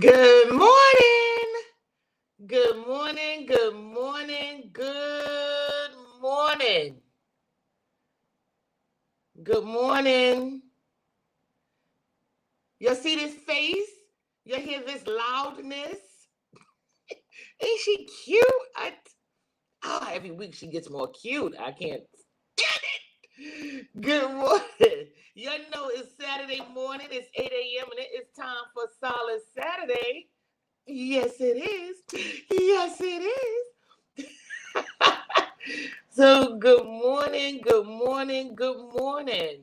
Good morning. Good morning. Good morning. Good morning. Good morning. You see this face? You hear this loudness? Ain't she cute? Every week she gets more cute. I can't stand it. Good morning. You know it's Saturday morning. It's 8 a.m. and it is time for Solid Saturday. Yes, it is. Yes, it is. So, good morning, good morning, good morning.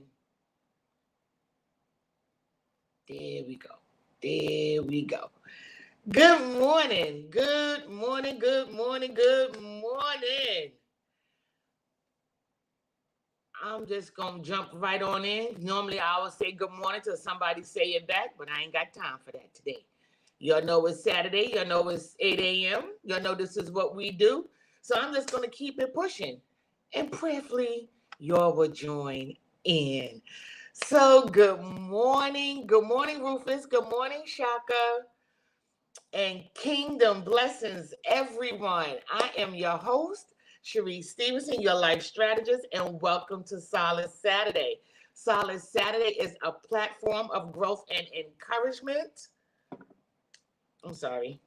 There we go. There we go. Good morning, good morning, good morning, good morning. I'm just going to jump right on in. Normally, I would say good morning till somebody say it back, but I ain't got time for that today. Y'all know it's Saturday. Y'all know it's 8 a.m. Y'all know this is what we do. So I'm just going to keep it pushing. And prayerfully, y'all will join in. So good morning. Good morning, Rufus. Good morning, Shaka. And kingdom blessings, everyone. I am your host, CHERISE Stevenson, your life strategist, and welcome to Solid Saturday. Solid Saturday is a platform of growth and encouragement. I'm sorry.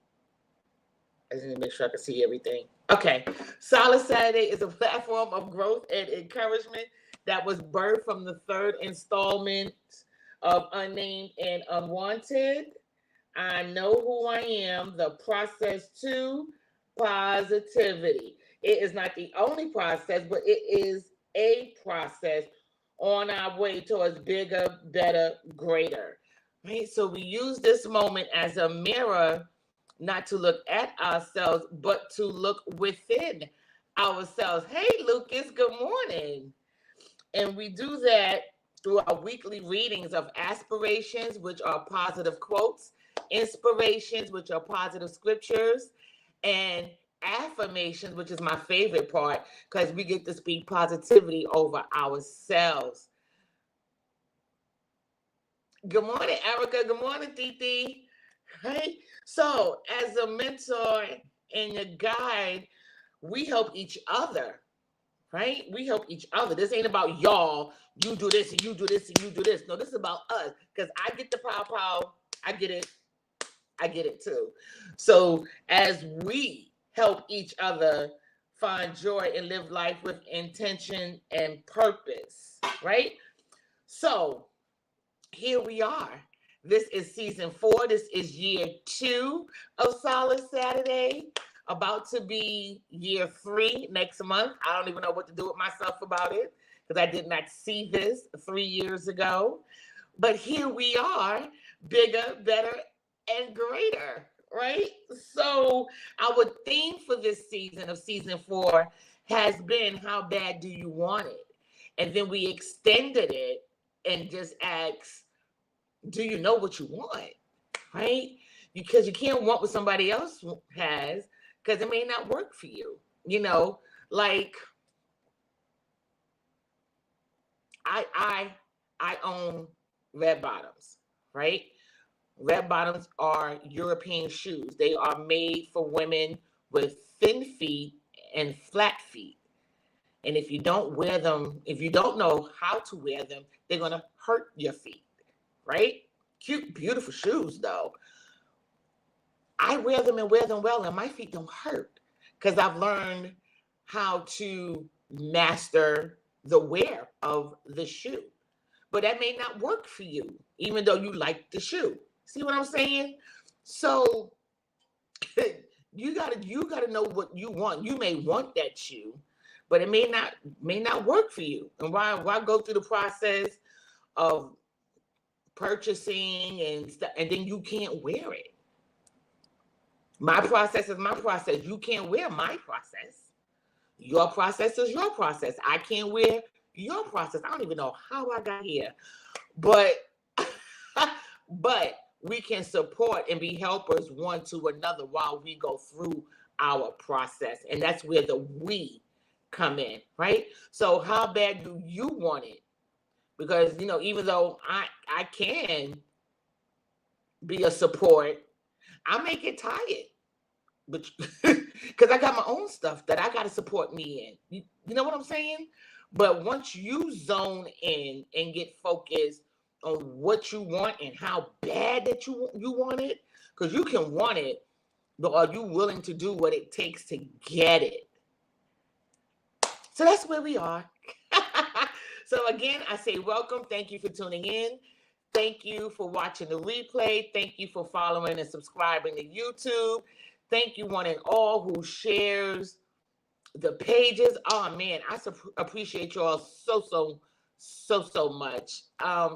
I just need to make sure I can see everything. Okay. Solid Saturday is a platform of growth and encouragement that was birthed from the third installment of Unnamed and Unwanted. I know who I am, the process to positivity. It is not the only process, but it is a process on our way towards bigger, better, greater. Right? So we use this moment as a mirror, not to look at ourselves, but to look within ourselves. Hey, Lucas, good morning. And we do that through our weekly readings of aspirations, which are positive quotes, inspirations, which are positive scriptures, and affirmations, which is my favorite part because we get to speak positivity over ourselves. Good morning, Erica. Good morning, Titi. Right? So, as a mentor and a guide, we help each other, right? We help each other. This ain't about y'all. You do this and you do this and you do this. No, this is about us because I get the pow. I get it. I get it too. So as we help each other find joy and live life with intention and purpose, right? So here we are. This is season 4. This is year 2 of Solid Saturday. About to be year 3 next month. I don't even know what to do with myself about it because I did not see this 3 years ago. But here we are, bigger, better, and greater, right? So our theme for this season of season 4 has been, how bad do you want it? And then we extended it and just asked, do you know what you want? Right? Because you can't want what somebody else has because it may not work for you. You know, like I own red bottoms, right? Red bottoms are European shoes. They are made for women with thin feet and flat feet. And if you don't wear them, if you don't know how to wear them, they're going to hurt your feet, right? Cute, beautiful shoes, though. I wear them and wear them well, and my feet don't hurt because I've learned how to master the wear of the shoe. But that may not work for you, even though you like the shoe. See what I'm saying? So you gotta know what you want. You may want that shoe, but it may not work for you. And why go through the process of purchasing and then you can't wear it? My process is my process. You can't wear my process. Your process is your process. I can't wear your process. I don't even know how I got here. But but we can support and be helpers one to another while we go through our process. And that's where the we come in, right? So how bad do you want it? Because, even though I can be a support, I may get tired, but because I got my own stuff that I got to support me in. You know what I'm saying? But once you zone in and get focused on what you want and how bad that you want it, because you can want it, but are you willing to do what it takes to get it? So that's where we are. So again, I say welcome. Thank you for tuning in. Thank you for watching the replay. Thank you for following and subscribing to YouTube. Thank you one and all who shares the pages. Oh man, I appreciate you all so much.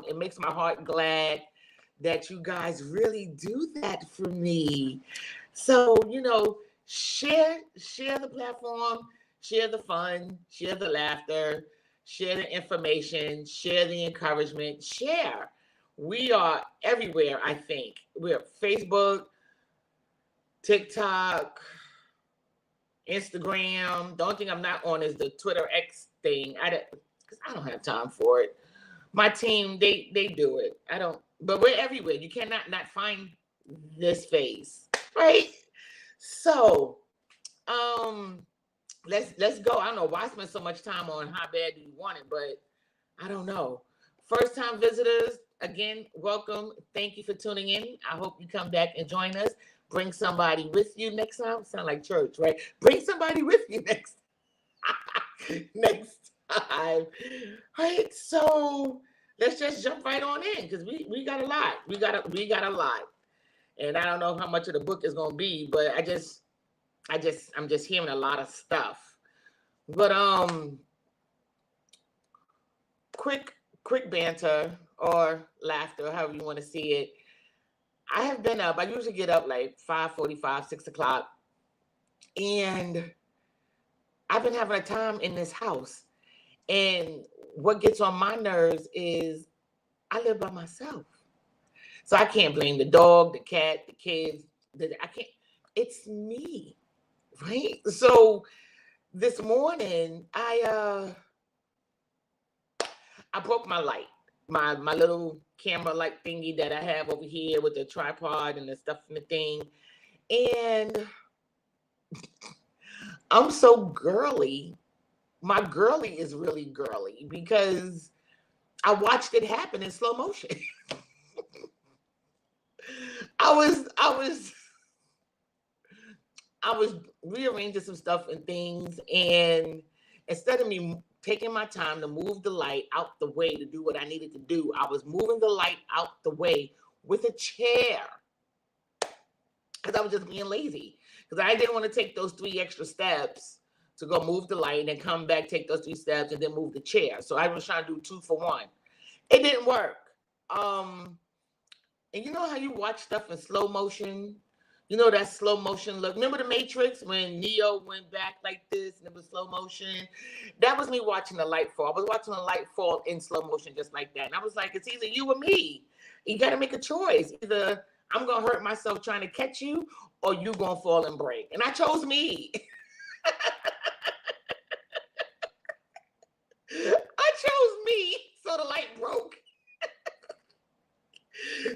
It makes my heart glad that you guys really do that for me. So, share the platform, share the fun, share the laughter, share the information, share the encouragement, share. We are everywhere, I think. We're Facebook, TikTok, Instagram. The only thing I'm not on is the Twitter X thing. Because I don't have time for it. My team, they do it. I don't, but we're everywhere. You cannot not find this face, right? So, let's go. I don't know why I spend so much time on how bad do you want it, but I don't know. First time visitors, again, welcome. Thank you for tuning in. I hope you come back and join us. Bring somebody with you next time. Sound like church, right? Bring somebody with you next time. Right. So let's just jump right on in because we got a lot. We got a lot. And I don't know how much of the book is gonna be, but I'm just hearing a lot of stuff. But quick banter or laughter, however you want to see it. I have been up. I usually get up like 5:45, 6 o'clock. And I've been having a time in this house. And what gets on my nerves is I live by myself. So I can't blame the dog, the cat, the kids. I can't. It's me, right? So this morning, I broke my light. My little camera light thingy that I have over here with the tripod and the stuff and the thing. And I'm so girly. My girly is really girly because I watched it happen in slow motion. I was rearranging some stuff and things, and instead of me taking my time to move the light out the way to do what I needed to do, I was moving the light out the way with a chair because I was just being lazy because I didn't want to take those 3 extra steps to go move the light and then come back, take those 3 steps and then move the chair. So I was trying to do 2 for 1. It didn't work. And you know how you watch stuff in slow motion? You know that slow motion look. Remember the Matrix when Neo went back like this and it was slow motion? That was me watching the light fall. I was watching the light fall in slow motion just like that. And I was like, it's either you or me. You got to make a choice. Either I'm going to hurt myself trying to catch you or you going to fall and break. And I chose me. I chose me. So the light broke.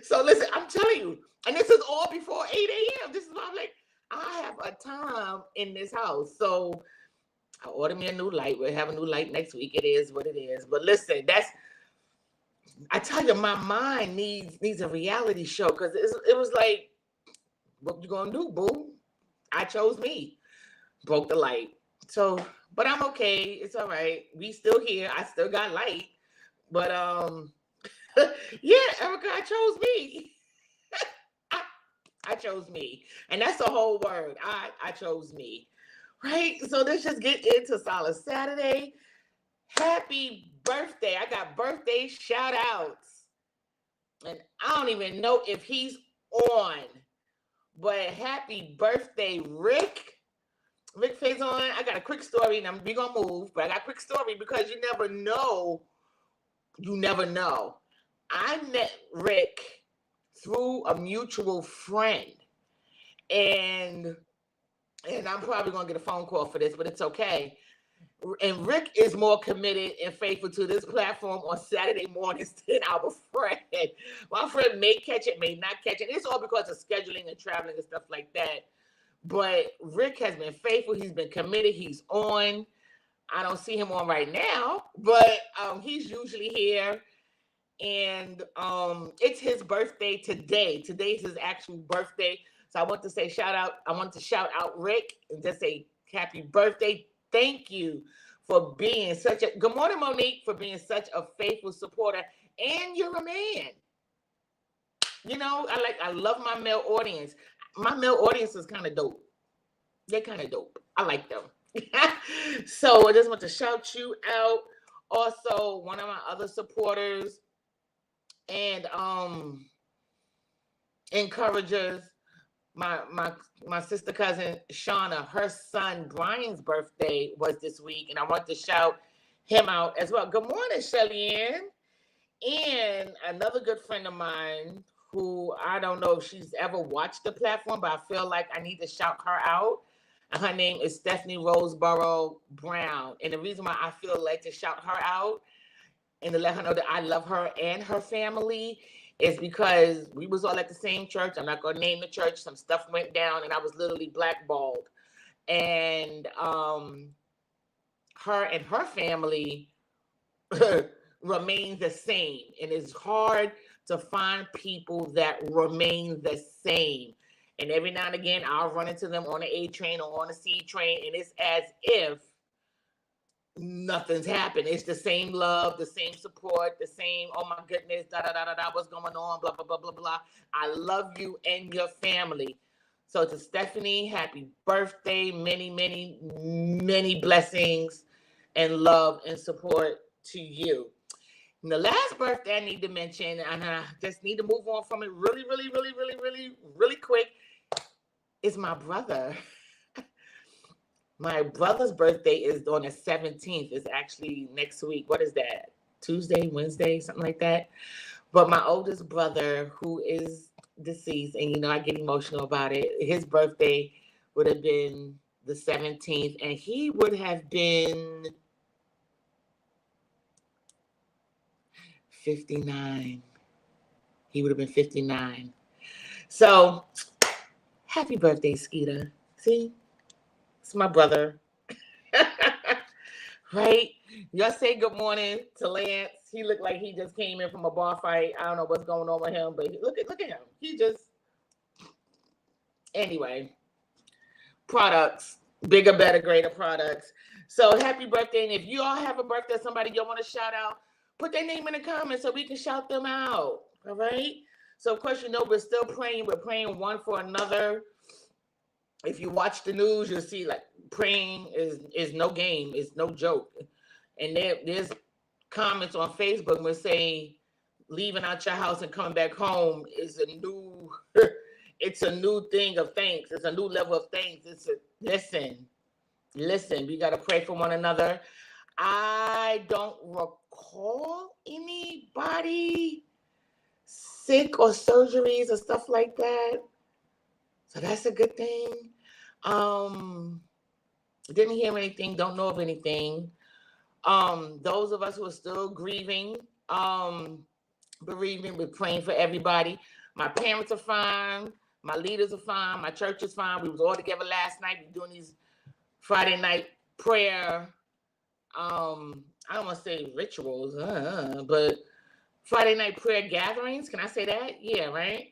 So listen, I'm telling you, and this is all before 8 a.m. This is why I'm like, I have a time in this house. So I ordered me a new light. We'll have a new light next week. It is what it is. But listen, I tell you, my mind needs a reality show because it was like, what you gonna do, boo? I chose me. Broke the light. So, but I'm okay. It's all right. We still here. I still got light. But yeah, Erica, I chose me. I chose me. And that's the whole word. I chose me. Right? So let's just get into Solace Saturday. Happy birthday. I got birthday shout outs. And I don't even know if he's on. But happy birthday, Rick. Rick Faison. I got a quick story and we're going to move. But I got a quick story because you never know. You never know. I met Rick through a mutual friend. And I'm probably going to get a phone call for this, but it's okay. And Rick is more committed and faithful to this platform on Saturday mornings than our friend. My friend may catch it, may not catch it. It's all because of scheduling and traveling and stuff like that. But Rick has been faithful. He's been committed. He's on. I don't see him on right now, but he's usually here. And it's his birthday today. Today's his actual birthday. So I want to say I want to shout out Rick and just say happy birthday. Thank you for being good morning, Monique, for being such a faithful supporter. And you're a man. I love my male audience. My male audience is kind of dope. They're kind of dope. I like them. So I just want to shout you out. Also, one of my other supporters and encouragers, my sister cousin Shauna, her son Brian's birthday was this week, and I want to shout him out as well. Good morning, Shelly Ann. And another good friend of mine who I don't know if she's ever watched the platform, but I feel like I need to shout her out. Her name is Stephanie Roseborough Brown. And the reason why I feel like to shout her out and to let her know that I love her and her family is because we was all at the same church. I'm not going to name the church. Some stuff went down and I was literally blackballed. And her and her family remain the same. And it's hard to find people that remain the same. And every now and again, I'll run into them on the A train or on the C train, and it's as if nothing's happened. It's the same love, the same support, the same, oh my goodness, da-da-da-da-da, what's going on, blah, blah, blah, blah, blah. I love you and your family. So to Stephanie, happy birthday, many, many, many blessings and love and support to you. And the last birthday I need to mention, and I just need to move on from it really, really, really, really, really, really quick, is my brother. My brother's birthday is on the 17th. It's actually next week. What is that? Tuesday, Wednesday, something like that. But my oldest brother, who is deceased, and I get emotional about it, his birthday would have been the 17th, and he would have been 59. He would have been 59. So, happy birthday, Skeeter. See? It's my brother. Right? Y'all say good morning to Lance. He looked like he just came in from a bar fight. I don't know what's going on with him, but look at him. He just... Anyway. Products. Bigger, better, greater products. So, happy birthday. And if you all have a birthday, somebody you want to shout out, put their name in the comments so we can shout them out. All right? So, of course, we're still praying. We're praying one for another. If you watch the news, you'll see, like, praying is no game. It's no joke. And there's comments on Facebook where saying leaving out your house and coming back home is a new, it's a new thing of thanks. It's a new level of thanks. Listen, we got to pray for one another. I don't recall anybody sick or surgeries or stuff like that. So that's a good thing. Didn't hear anything, don't know of anything. Those of us who are still grieving, bereaving, we're praying for everybody. My parents are fine. My leaders are fine. My church is fine. We was all together last night. We're doing these Friday night prayer. I don't want to say rituals, but Friday night prayer gatherings. Can I say that? Yeah, right?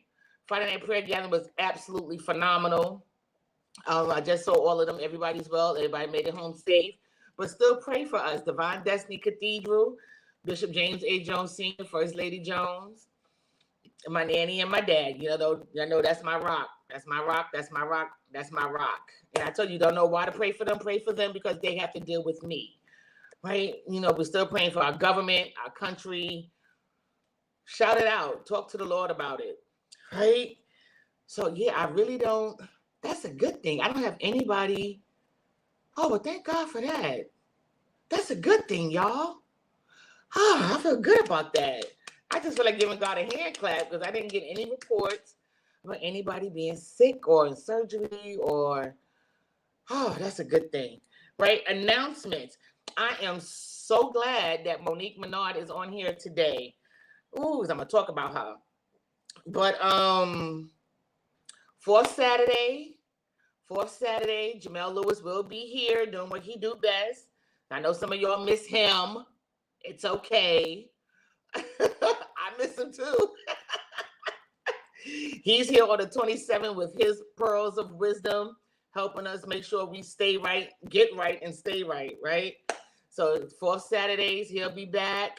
Friday night prayer gathering was absolutely phenomenal. I just saw all of them. Everybody's well. Everybody made it home safe. But still pray for us. Divine Destiny Cathedral, Bishop James A. Jones Sr., First Lady Jones, my nanny and my dad. You know that's my rock. That's my rock. That's my rock. That's my rock. And I told you, don't know why to pray for them. Pray for them because they have to deal with me. Right? We're still praying for our government, our country. Shout it out. Talk to the Lord about it. Right? So, yeah, I really don't. That's a good thing. I don't have anybody. Oh, well, thank God for that. That's a good thing, y'all. Oh, I feel good about that. I just feel like giving God a hand clap because I didn't get any reports about anybody being sick or in surgery or, oh, that's a good thing. Right? Announcements. I am so glad that Monique Menard is on here today. Ooh, I'm gonna talk about her. But fourth Saturday, Jamel Lewis will be here doing what he do best. I know some of y'all miss him. It's okay. I miss him too. He's here on the 27th with his pearls of wisdom, helping us make sure we stay right, get right, and stay right, right? So fourth Saturdays, he'll be back.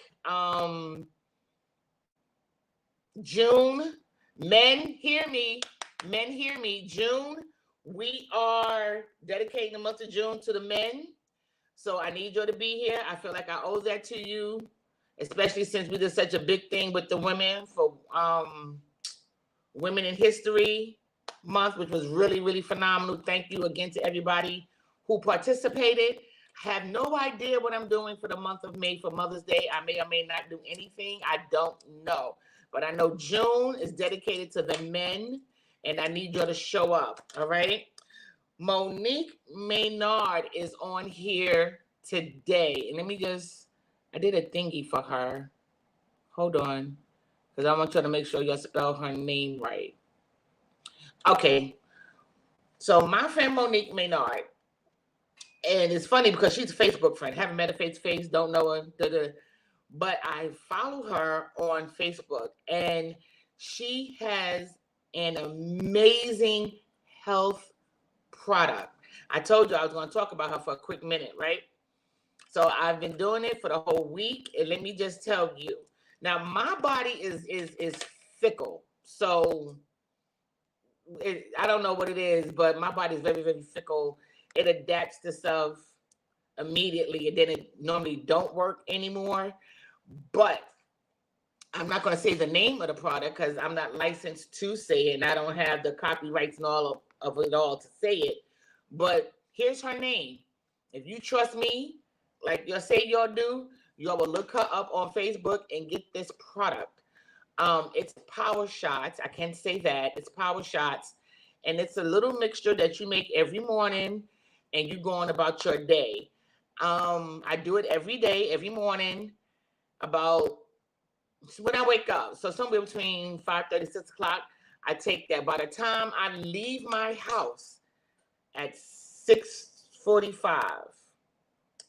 June, men hear me. Men hear me. June, we are dedicating the month of June to the men. So I need you to be here. I feel like I owe that to you, especially since we did such a big thing with the women for Women in History Month, which was really, really phenomenal. Thank you again to everybody who participated. Have no idea what I'm doing for the month of May for Mother's Day. I may or may not do anything. I don't know. But I know June is dedicated to the men, and I need you to show up, all right? Monique Maynard is on here today. And let me just, I did a thingy for her. Hold on, because I want you to make sure you spell her name right. Okay. So my friend Monique Maynard, and it's funny because she's a Facebook friend. Haven't met her face to face, don't know her. But I follow her on Facebook, and she has an amazing health product. I told you I was going to talk about her for a quick minute, right? So I've been doing it for the whole week, and let me just tell you. Now, my body is fickle, so I don't know what it is, but my body is very, very fickle. It adapts to stuff immediately, and then it normally don't work anymore. But I'm not going to say the name of the product because I'm not licensed to say it, and I don't have the copyrights and all of it all to say it. But here's her name. If you trust me, like you say y'all do, y'all will look her up on Facebook and get this product. It's Power Shots. I can't say that. It's Power Shots. And it's a little mixture that you make every morning and you go on about your day. I do it every day, every morning, about when I wake up. So somewhere between 5:30, 6 o'clock, I take that. By the time I leave my house at 6:45,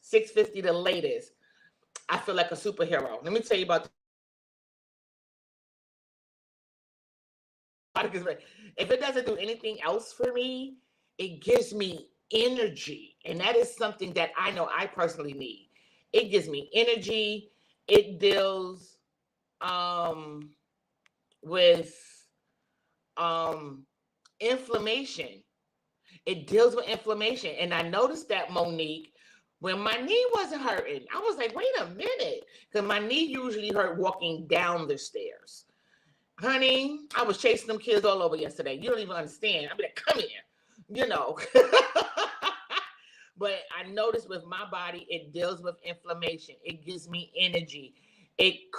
6:50 the latest, I feel like a superhero. Let me tell you about if it doesn't do anything else for me, it gives me energy. And that is something that I know I personally need. It gives me energy. It deals with inflammation. It deals with inflammation. And I noticed that, Monique, when my knee wasn't hurting, I was like, wait a minute. Because my knee usually hurt walking down the stairs. Honey, I was chasing them kids all over yesterday. You don't even understand. I'd be like, come here, you know. But I noticed with my body, it deals with inflammation. It gives me energy. It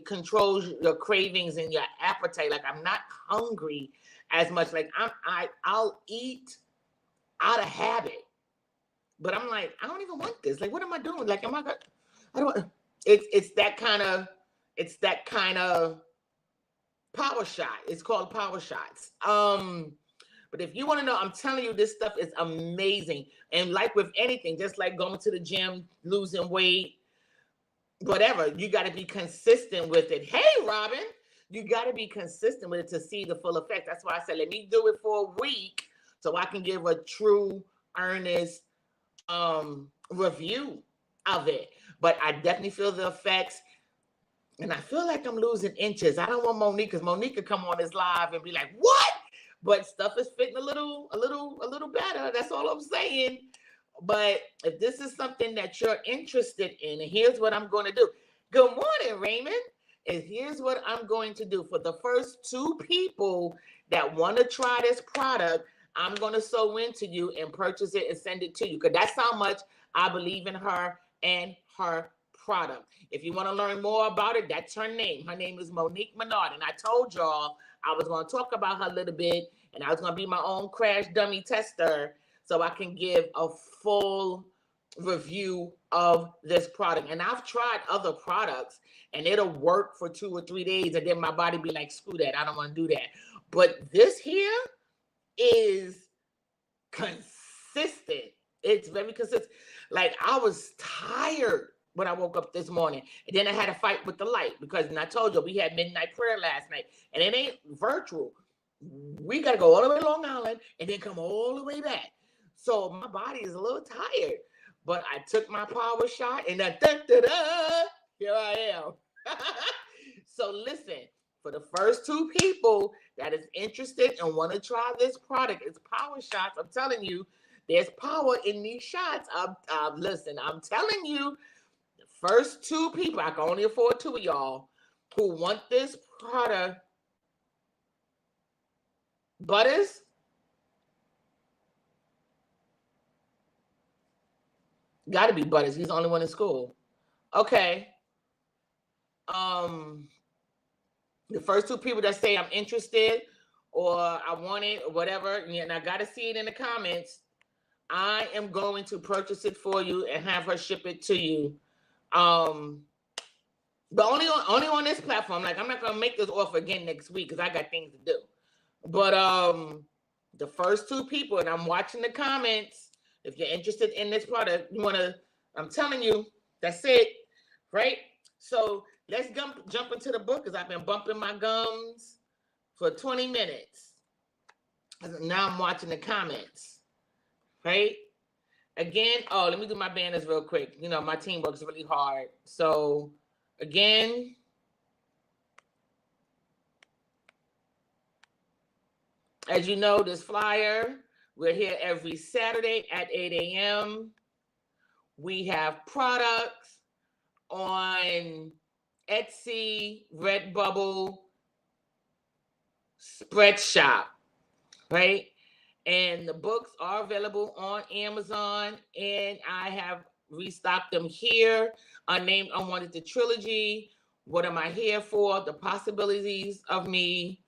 controls your cravings and your appetite. Like I'm not hungry as much. Like I'll eat out of habit. But I'm like, I don't even want this. Like, what am I doing? Like, it's that kind of Power Shot. It's called Power Shots. But if you want to know, I'm telling you, this stuff is amazing. And like with anything, just like going to the gym, losing weight, whatever, you got to be consistent with it. Hey, Robin, you got to be consistent with it to see the full effect. That's why I said, let me do it for a week so I can give a true, earnest review of it. But I definitely feel the effects. And I feel like I'm losing inches. I don't want Monique, because Monique could come on this live and be like, what? But stuff is fitting a little better. That's all I'm saying. But if this is something that you're interested in, and here's what I'm going to do. Good morning, Raymond. And here's what I'm going to do. For the first 2 people that want to try this product, I'm going to sew into you and purchase it and send it to you. Because that's how much I believe in her and her product. If you want to learn more about it, that's her name. Her name is Monique Menard. And I told y'all I was going to talk about her a little bit, and I was going to be my own crash dummy tester so I can give a full review of this product. And I've tried other products and it'll work for 2 or 3 days and then my body be like, screw that, I don't want to do that. But this here is consistent. It's very consistent. Like, I was tired when I woke up this morning, and then I had a fight with the light because, and I told you, we had midnight prayer last night, and it ain't virtual. We got to go all the way to Long Island and then come all the way back. So my body is a little tired, but I took my power shot and here I am. So listen, for the first 2 people that is interested and want to try this product, it's power shots. I'm telling you, there's power in these shots. Listen, I'm telling you, the first 2 people, I can only afford 2 of y'all who want this product. Butters? Got to be Butters. He's the only one in school. Okay. The first 2 people that say I'm interested or I want it or whatever, and I got to see it in the comments, I am going to purchase it for you and have her ship it to you. But only on this platform. Like, I'm not going to make this offer again next week because I got things to do. But the first 2 people, and I'm watching the comments, if you're interested in this product, you want to, I'm telling you, that's it, right? So let's jump into the book because I've been bumping my gums for 20 minutes. Now I'm watching the comments, right? Again, oh, let me do my banners real quick. You know, my team works really hard. So again, as you know, this flyer, we're here every Saturday at 8 a.m. We have products on Etsy, Redbubble, Spreadshop, right? And the books are available on Amazon, and I have restocked them here. Unnamed, Unwanted, the trilogy. What am I here for? The possibilities of me.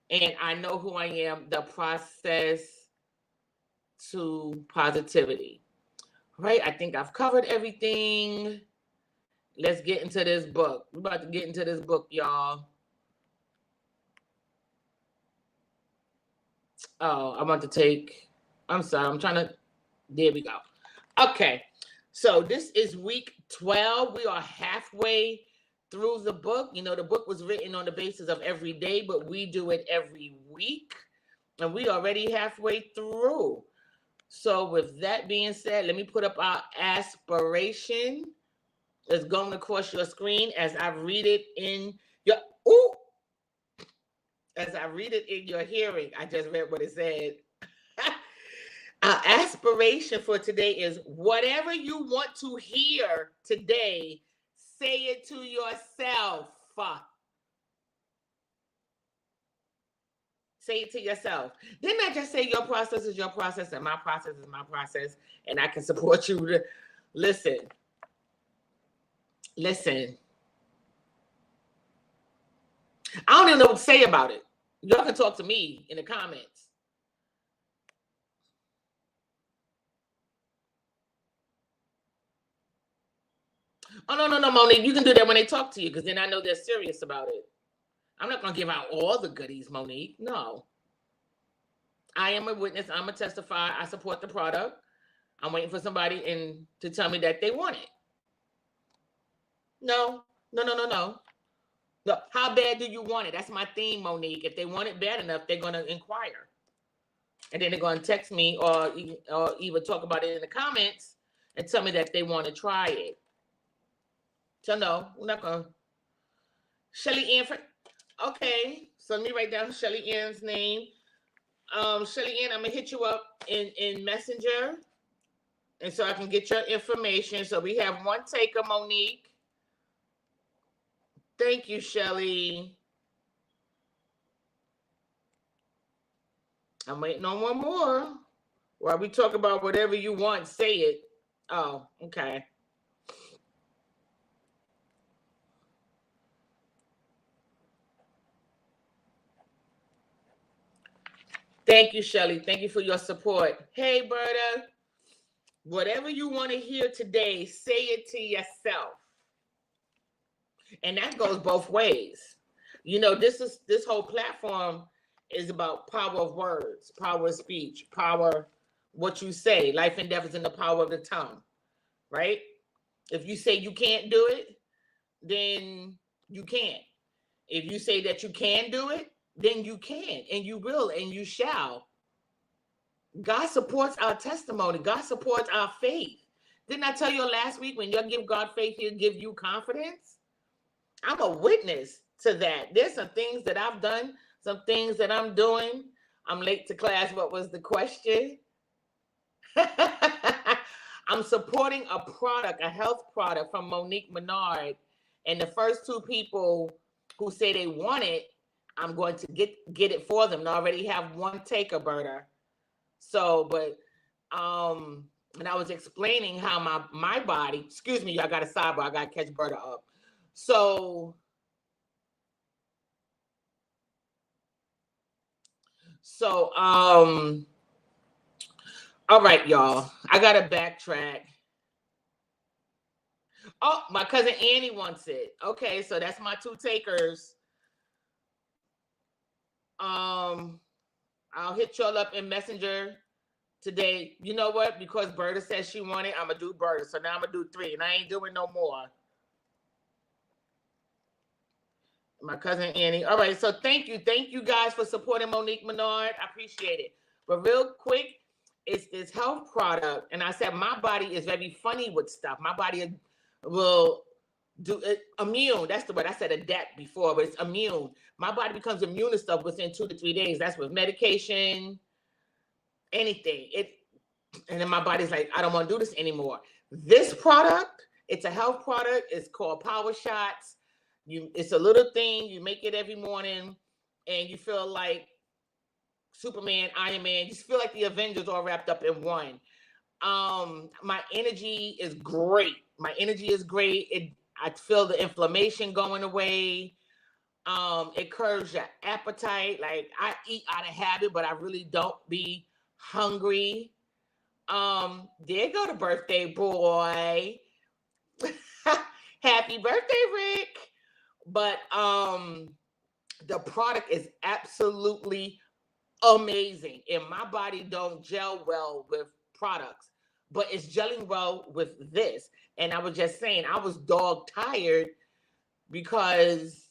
And I know who I am, the process to positivity. Right? I think I've covered everything. Let's get into this book. We're about to get into this book, y'all. Oh, I want to take, I'm sorry, I'm trying to, there we go. Okay, so this is week 12. We are halfway through the book. You know, the book was written on the basis of every day, but we do it every week. And we already halfway through. So with that being said, let me put up our aspiration. It's going across your screen as I read it in your, ooh, as I read it in your hearing. I just read what it said. Our aspiration for today is whatever you want to hear today, say it to yourself. Say it to yourself. Didn't I just say your process is your process and my process is my process and I can support you? Listen. I don't even know what to say about it. Y'all can talk to me in the comments. Oh, no, Monique. You can do that when they talk to you because then I know they're serious about it. I'm not going to give out all the goodies, Monique. No. I am a witness. I'm a testify. I support the product. I'm waiting for somebody to tell me that they want it. No. Look, how bad do you want it? That's my theme, Monique. If they want it bad enough, they're going to inquire. And then they're going to text me or even talk about it in the comments and tell me that they want to try it. So no, we're not going to. Shelly Ann. Okay, so let me write down Shelly Ann's name. Shelly Ann, I'm going to hit you up in Messenger. And so I can get your information. So we have one taker, Monique. Thank you, Shelly. I'm waiting on one more. While we talk about whatever you want, say it. Oh, okay. Thank you, Shelly. Thank you for your support. Hey, Berta. Whatever you want to hear today, say it to yourself. And that goes both ways. You know, this whole platform is about power of words, power of speech, power what you say. Life and death is in the power of the tongue, right? If you say you can't do it, then you can't. If you say that you can do it, then you can, and you will, and you shall. God supports our testimony. God supports our faith. Didn't I tell you last week, when you give God faith, he'll give you confidence? I'm a witness to that. There's some things that I've done, some things that I'm doing. I'm late to class. What was the question? I'm supporting a product, a health product from Monique Menard. And the first two people who say they want it, I'm going to get it for them. And I already have one taker, Berta. So, but and I was explaining how my body, excuse me, y'all got a sidebar, I gotta catch Berta up. So all right, y'all. I gotta backtrack. Oh, my cousin Annie wants it. Okay, so that's my two takers. I'll hit y'all up in Messenger today. You know what? Because Berta says she wanted, I'm gonna do Berta. So now I'm gonna do 3, and I ain't doing no more. My cousin Annie. All right, so thank you guys for supporting Monique Menard. I appreciate it. But real quick, it's this health product, and I said my body is very funny with stuff. My body will do it immune. That's the word. I said adapt before, but it's immune. My body becomes immune to stuff within 2 to 3 days. That's with medication, anything. And then my body's like, I don't want to do this anymore. This product, it's a health product. It's called Power Shots. It's a little thing. You make it every morning, and you feel like Superman, Iron Man. You just feel like the Avengers all wrapped up in one. My energy is great. I feel the inflammation going away. It curbs your appetite. Like, I eat out of habit, but I really don't be hungry. There go the birthday boy. Happy birthday, Rick. But the product is absolutely amazing. And my body don't gel well with products, but it's gelling well with this. And I was just saying, I was dog tired because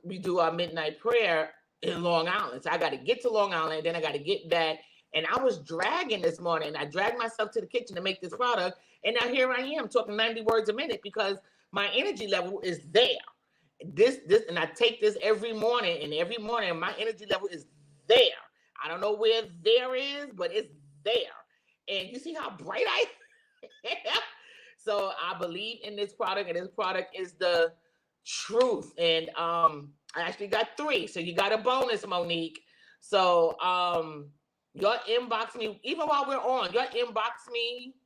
we do our midnight prayer in Long Island. So I got to get to Long Island, then I got to get back. And I was dragging this morning. I dragged myself to the kitchen to make this product. And now here I am talking 90 words a minute because my energy level is there. This, and I take this every morning, and every morning my energy level is there. I don't know where there is, but it's there. And you see how bright I am? So I believe in this product, and this product is the truth. And I actually got 3. So you got a bonus, Monique. So your inbox me, even while we're on, your inbox me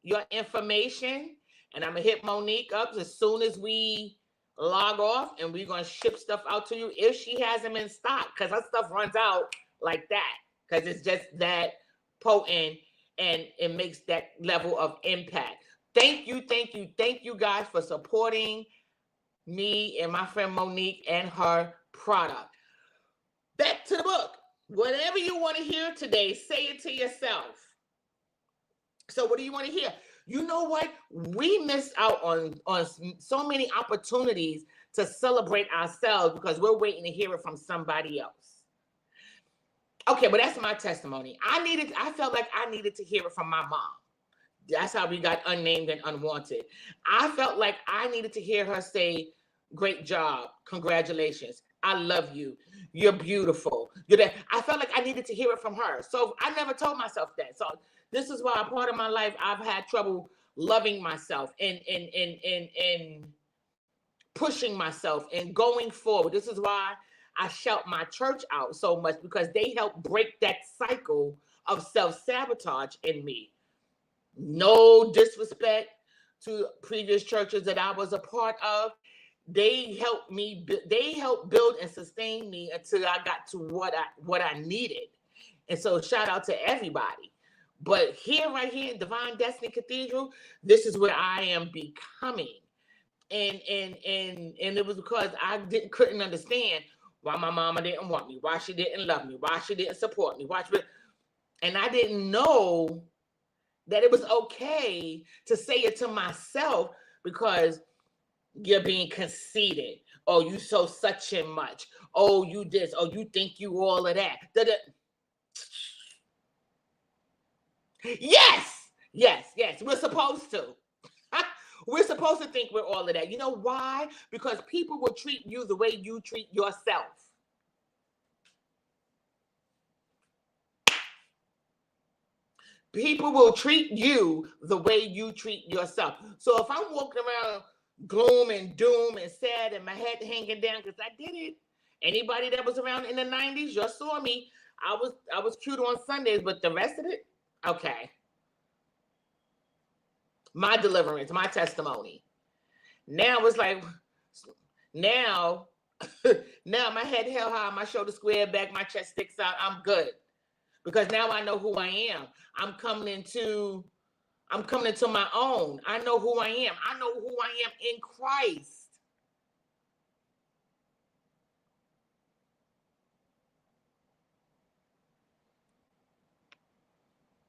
your information, and I'm gonna hit Monique up as soon as we log off, and we're gonna ship stuff out to you if she has them in stock, because her stuff runs out like that, because it's just that potent and it makes that level of impact. Thank you guys for supporting me and my friend Monique and her product. Back to the book. Whatever you want to hear today, say it to yourself. So what do you want to hear? You know what? We missed out on so many opportunities to celebrate ourselves because we're waiting to hear it from somebody else. Okay, but that's my testimony. I felt like I needed to hear it from my mom. That's how we got unnamed and unwanted. I felt like I needed to hear her say, great job, congratulations, I love you, you're beautiful. I felt like I needed to hear it from her. So I never told myself that. So this is why a part of my life I've had trouble loving myself and pushing myself and going forward. This is why I shout my church out so much, because they help break that cycle of self-sabotage in me. No disrespect to previous churches that I was a part of. They helped build and sustain me until I got to what I needed. And so shout out to everybody. But here, right here in Divine Destiny Cathedral, this is where I am becoming. And it was because I couldn't understand why my mama didn't want me, why she didn't love me, why she didn't support me, and I didn't know that it was okay to say it to myself because you're being conceited. Oh, you so such and much. Oh, you this. Oh, you think you all of that. Yes, yes, yes. We're supposed to. We're supposed to think we're all of that. You know why? Because people will treat you the way you treat yourself. People will treat you the way you treat yourself. So if I'm walking around gloom and doom and sad and my head hanging down because I did it. Anybody that was around in the 90s, you saw me. I was cute on Sundays, but the rest of it, okay. My deliverance, my testimony. Now it's like, now my head held high, my shoulder squared back, my chest sticks out. I'm good. Because now I know who I am. I'm coming into my own. I know who I am. I know who I am in Christ.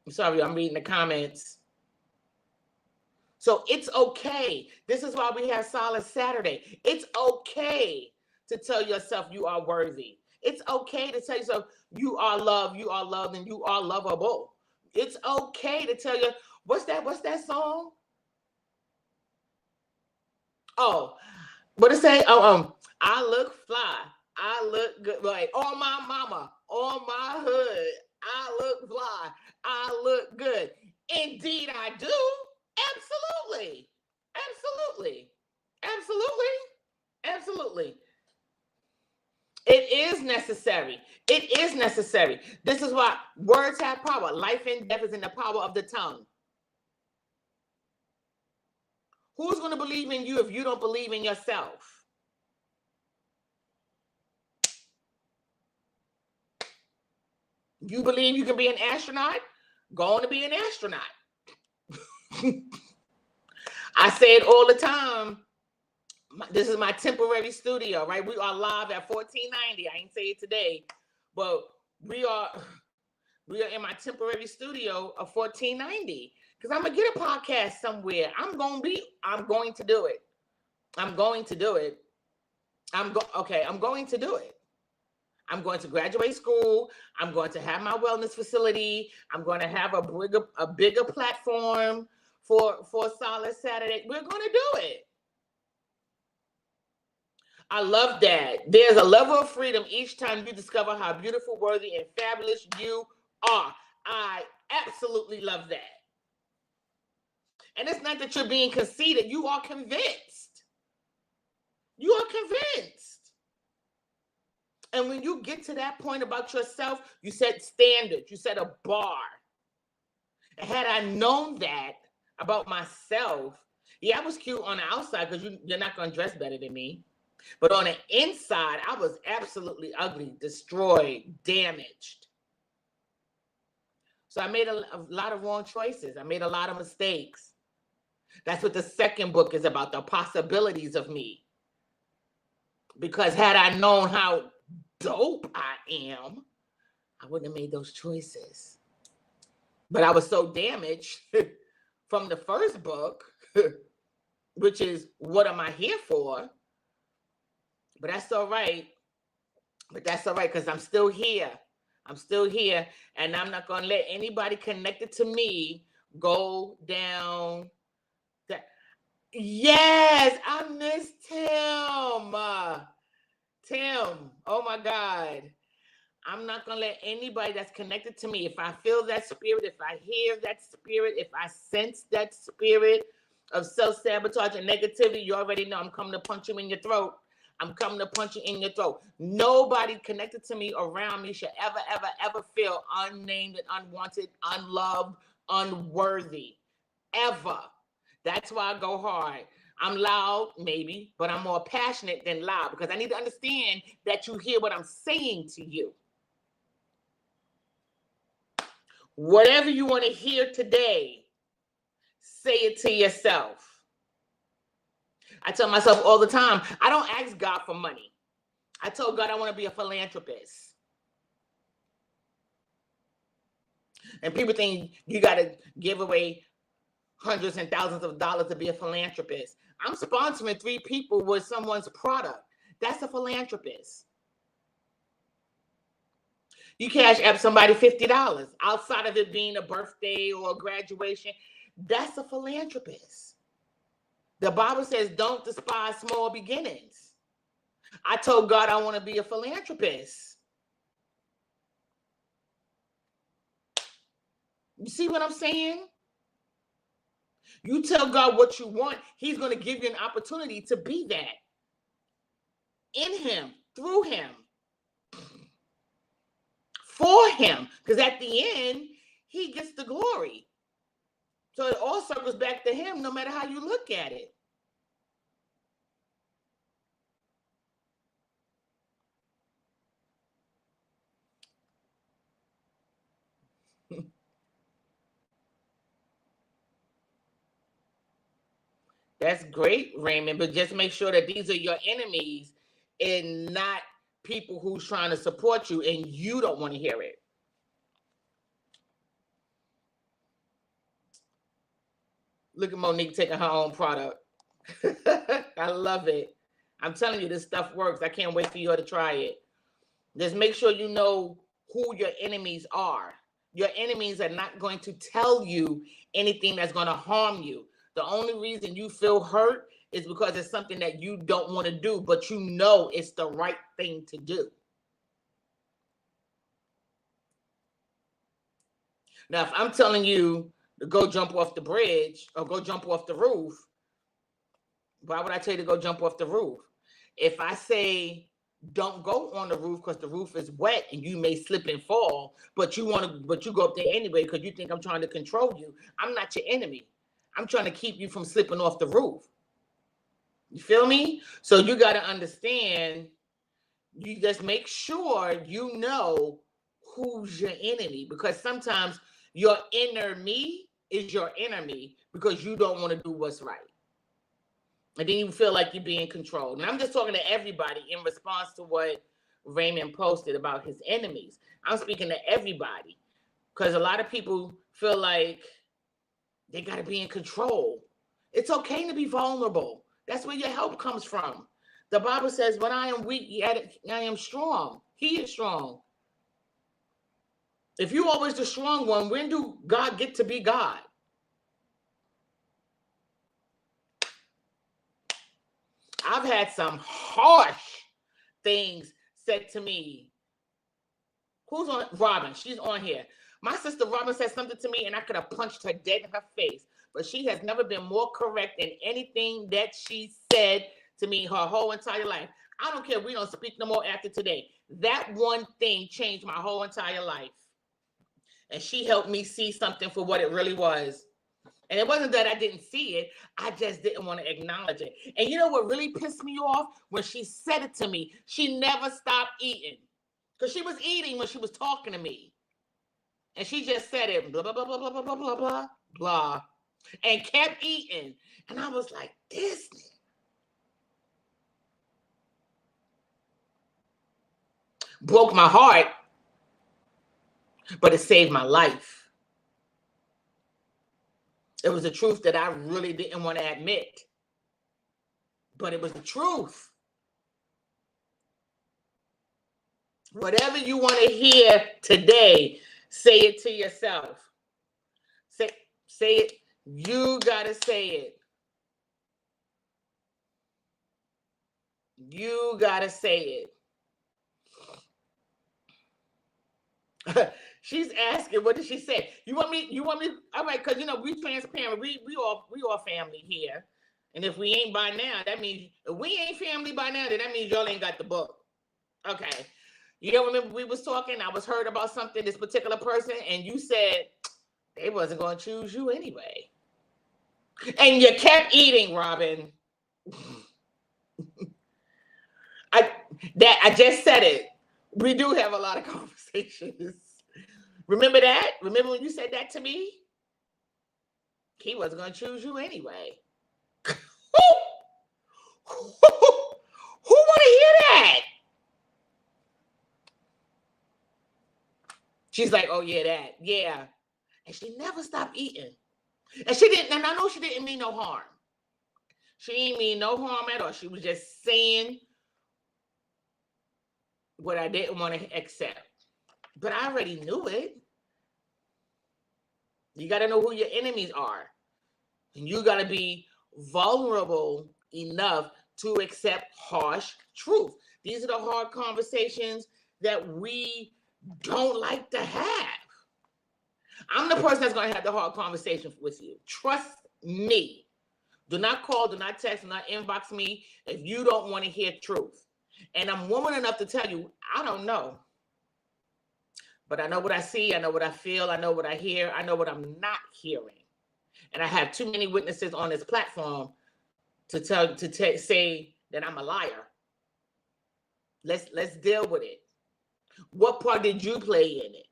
I'm sorry, I'm reading the comments. So it's okay. This is why we have Solace Saturday. It's okay to tell yourself you are worthy. It's okay to tell yourself you are loved, and you are lovable. It's okay to tell you, what's that song? Oh, what it say? Oh, I look fly. I look good. Like, on my mama, on my hood, I look fly. I look good. Indeed, I do. Absolutely. Absolutely. Absolutely. Absolutely. It is necessary. It is necessary. This is why words have power. Life and death is in the power of the tongue. Who's going to believe in you if you don't believe in yourself? You believe you can be an astronaut? Go on to be an astronaut. I say it all the time. This is my temporary studio, right? We are live at 1490. I ain't say it today, but we are in my temporary studio of 1490 because I'm gonna get a podcast somewhere. I'm going to do it. I'm going to do it. I'm going to do it. I'm going to graduate school. I'm going to have my wellness facility. I'm going to have a bigger platform for Solace Saturday. We're going to do it. I love that. There's a level of freedom each time you discover how beautiful, worthy, and fabulous you are. I absolutely love that. And it's not that you're being conceited. You are convinced. You are convinced. And when you get to that point about yourself, you set standards. You set a bar. And had I known that about myself, yeah, I was cute on the outside because you're not going to dress better than me. But on the inside, I was absolutely ugly, destroyed, damaged. So I made a lot of wrong choices. I made a lot of mistakes. That's what the second book is about, the possibilities of me. Because had I known how dope I am, I wouldn't have made those choices. But I was so damaged from the first book, which is What Am I Here For? But that's all right. Because I'm still here. I'm still here. And I'm not going to let anybody connected to me go down. Yes, I miss Tim. Tim, oh my God. I'm not going to let anybody that's connected to me, if I feel that spirit, if I hear that spirit, if I sense that spirit of self-sabotage and negativity, you already know I'm coming to punch you in your throat. I'm coming to punch you in your throat. Nobody connected to me around me should ever, ever, ever feel unnamed and unwanted, unloved, unworthy. Ever. That's why I go hard. I'm loud, maybe, but I'm more passionate than loud because I need to understand that you hear what I'm saying to you. Whatever you want to hear today, say it to yourself. I tell myself all the time, I don't ask God for money. I told God I want to be a philanthropist. And people think you got to give away hundreds and thousands of dollars to be a philanthropist. I'm sponsoring 3 people with someone's product. That's a philanthropist. You cash app somebody $50 outside of it being a birthday or a graduation. That's a philanthropist. The Bible says, don't despise small beginnings. I told God I want to be a philanthropist. You see what I'm saying? You tell God what you want, he's going to give you an opportunity to be that. In him, through him, for him. Because at the end, he gets the glory. So it all circles back to him, no matter how you look at it. That's great, Raymond, but just make sure that these are your enemies and not people who's trying to support you and you don't want to hear it. Look at Monique taking her own product. I love it. I'm telling you, this stuff works. I can't wait for you to try it. Just make sure you know who your enemies are. Your enemies are not going to tell you anything that's going to harm you. The only reason you feel hurt is because it's something that you don't want to do, but you know it's the right thing to do. Now, if I'm telling you to go jump off the bridge or go jump off the roof, why would I tell you to go jump off the roof? If I say don't go on the roof because the roof is wet and you may slip and fall, but you go up there anyway because you think I'm trying to control you, I'm not your enemy. I'm trying to keep you from slipping off the roof. You feel me? So you got to understand, you just make sure you know who's your enemy, because sometimes your inner me is your enemy because you don't want to do what's right. And then you feel like you're being controlled. And I'm just talking to everybody in response to what Raymond posted about his enemies. I'm speaking to everybody because a lot of people feel like they got to be in control. It's okay to be vulnerable. That's where your help comes from. The Bible says, when I am weak, yet I am strong. He is strong. If you're always the strong one, when do God get to be God? I've had some harsh things said to me. Who's on? Robin. She's on here. My sister Robin said something to me and I could have punched her dead in her face. But she has never been more correct in anything that she said to me her whole entire life. I don't care. We don't speak no more after today. That one thing changed my whole entire life. And she helped me see something for what it really was. And it wasn't that I didn't see it. I just didn't want to acknowledge it. And you know what really pissed me off? When she said it to me, she never stopped eating. Because she was eating when she was talking to me. And she just said it, blah, blah, blah, blah, blah, blah, blah, blah, blah, and kept eating. And I was like, this. Broke my heart, but it saved my life. It was the truth that I really didn't want to admit. But it was the truth. Whatever you want to hear today, say it to yourself. Say it. You got to say it. You got to say it. She's asking, what did she say? You want me? All right, because, we transparent. We all family here. And if we ain't by now, that means, if we ain't family by now, then that means y'all ain't got the book. Okay. You don't remember we was talking? I was heard about something, this particular person, and you said they wasn't going to choose you anyway. And you kept eating, Robin. I just said it. We do have a lot of conversations. Remember that? Remember when you said that to me? He wasn't going to choose you anyway. Who want to hear that? She's like, oh, yeah, that. Yeah. And she never stopped eating. And she didn't, and I know she didn't mean no harm. She didn't mean no harm at all. She was just saying what I didn't want to accept. But I already knew it. You got to know who your enemies are. And you got to be vulnerable enough to accept harsh truth. These are the hard conversations that we don't like to have. I'm the person that's going to have the hard conversation with you. Trust me. Do not call, do not text, do not inbox me if you don't want to hear truth. And I'm woman enough to tell you, I don't know. But I know what I see, I know what I feel, I know what I hear, I know what I'm not hearing. And I have too many witnesses on this platform to say that I'm a liar. Let's deal with it. What part did you play in it?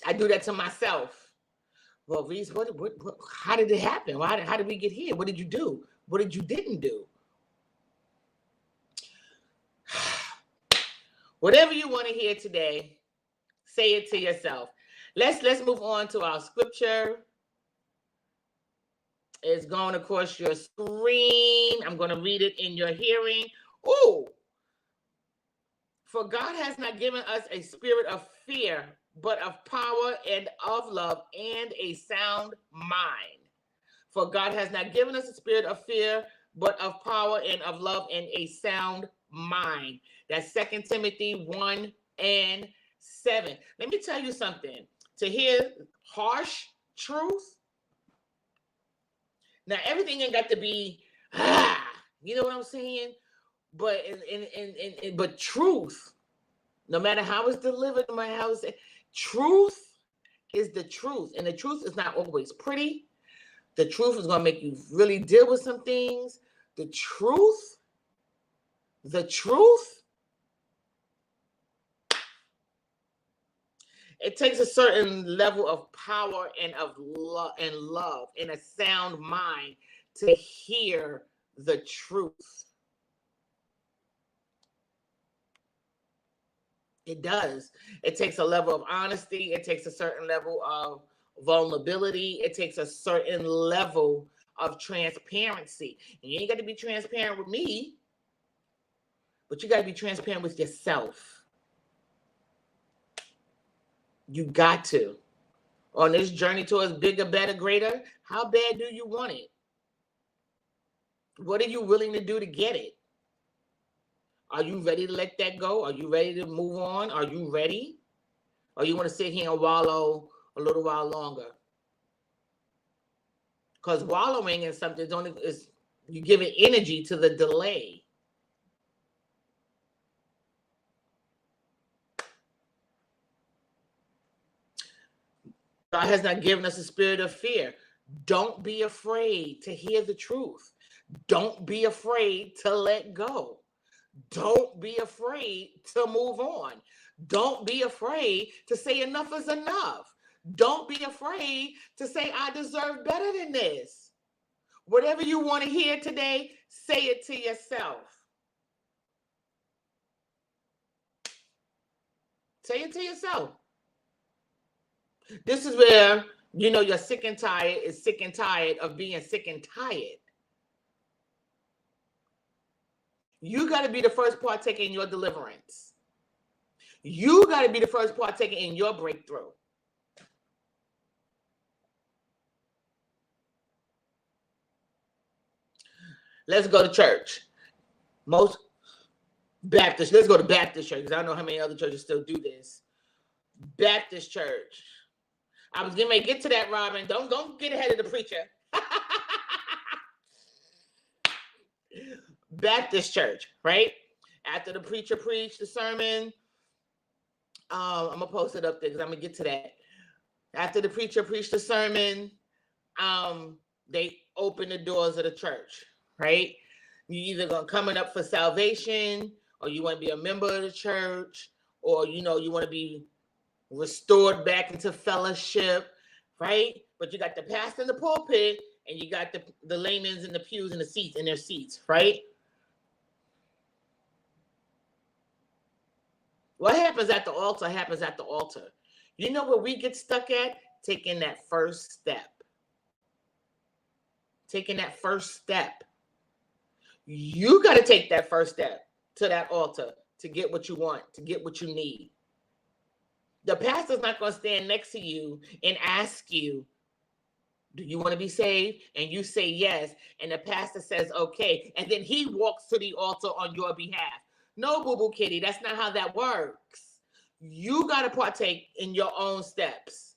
I do that to myself. Well, Reese, what how did it happen? How did we get here? What did you do? What did you didn't do? Whatever you want to hear today, say it to yourself. Let's move on to our scripture. It's going across your screen. I'm going to read it in your hearing. Oh, for God has not given us a spirit of fear, but of power and of love and a sound mind. For God has not given us a spirit of fear, but of power and of love and a sound mind. That's 2 Timothy 1:7. Let me tell you something. To hear harsh truth, now everything ain't got to be, you know what I'm saying? But but truth, no matter how it's delivered, no matter how it's, truth is the truth. And the truth is not always pretty. The truth is going to make you really deal with some things. The truth, it takes a certain level of power and of love and a sound mind to hear the truth. It does. It takes a level of honesty. It takes a certain level of vulnerability. It takes a certain level of transparency. And you ain't got to be transparent with me, but you got to be transparent with yourself. You got to. On this journey towards bigger, better, greater, how bad do you want it? What are you willing to do to get it? Are you ready to let that go? Are you ready to move on? Are you ready? Or you want to sit here and wallow a little while longer? Because wallowing in something is you give it energy to the delay. God has not given us a spirit of fear. Don't be afraid to hear the truth. Don't be afraid to let go. Don't be afraid to move on. Don't be afraid to say enough is enough. Don't be afraid to say I deserve better than this. Whatever you want to hear today, say it to yourself. Say it to yourself. This is where, you know, you're sick and tired is sick and tired of being sick and tired. You got to be the first partaker in your deliverance. You got to be the first partaker in your breakthrough. Let's go to church. Most Baptist, let's go to Baptist church, because I don't know how many other churches still do this. Baptist church. I was getting ready to get to that, Robin. Don't get ahead of the preacher. Baptist church, right? After the preacher preached the sermon, I'm gonna post it up there because I'm gonna get to that. After the preacher preached the sermon, they open the doors of the church, right? You either gonna coming up for salvation, or you want to be a member of the church, or, you know, you want to be restored back into fellowship, right? But you got the pastor in the pulpit, and you got the laymen in the pews and the seats in their seats, right? What happens at the altar happens at the altar. You know where we get stuck at? Taking that first step. Taking that first step. You got to take that first step to that altar to get what you want, to get what you need. The pastor's not going to stand next to you and ask you, do you want to be saved? And you say yes. And the pastor says, okay. And then he walks to the altar on your behalf. No, boo-boo kitty, that's not how that works. You got to partake in your own steps.